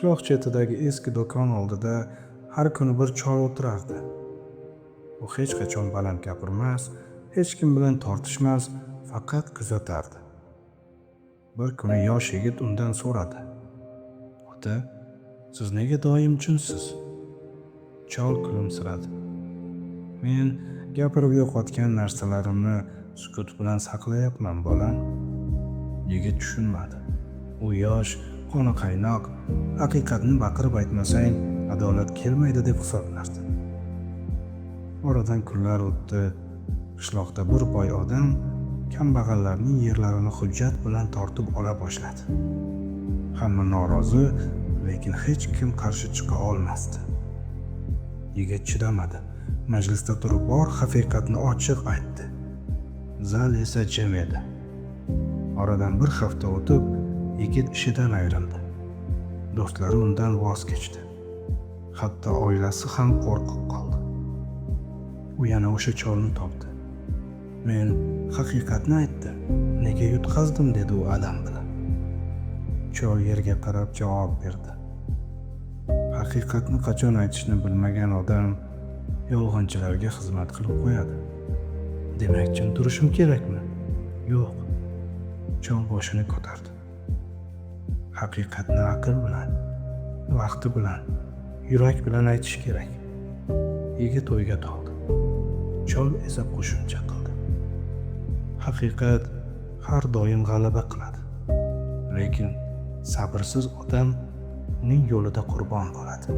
Qishloq chetidagi eski do'kon oldida har kuni bir chol o'tirardi. U hech qachon baland gapirmas, hech kim bilan tortishmas, faqat kuzatardi. Bir kuni yosh yigit undan so'radi: "Ota, siz nega doim jimsiz?" Chol kulimsiradi: "Men gapirib yo'qotgan narsalarimni sukut bilan saqlayapman, bolam." Yigit tushunmadi. U yosh, qoni qaynoq, haqiqatni baqirib aytmasang adolat kelmaydi deb hisoblardi. Oradan kunlar o'tdi. Qishloqda bir boy odam kambag'allarning yerlarini hujjat bilan tortib ola boshladi. Hamma norozi, lekin hech kim qarshi chiqa olmasdi. Yigit chidamadi. Majlisda turib bor haqiqatni ochiq aytdi. Zal esa jim edi. Oradan bir hafta o'tib, yigit ishidan ayrildi. Do'stlari undan voz kechdi. Hatto oilasi ham qo'rqib qoldi. U yana o'sha cholni topdi. "Men haqiqatni aytdim, nega yutqazdim?" dedi u alam bilan. Chol yerga qarab javob berdi: "Haqiqatni qachon aytishni bilmagan odam yolg'onchilarga xizmat qilib qo'yadi. Demak, jim turishim kerakmi?" "Yo'q." Chol boshini ko'tardi. "Haqiqatni aql bilan, vaqti bilan, yurak bilan aytish kerak." Yigit o'yga toldi. Chol esa qo'shimcha qildi: "Haqiqat har doim g'alaba qiladi, lekin sabrsiz odam uning yo'lida qurbon bo'ladi."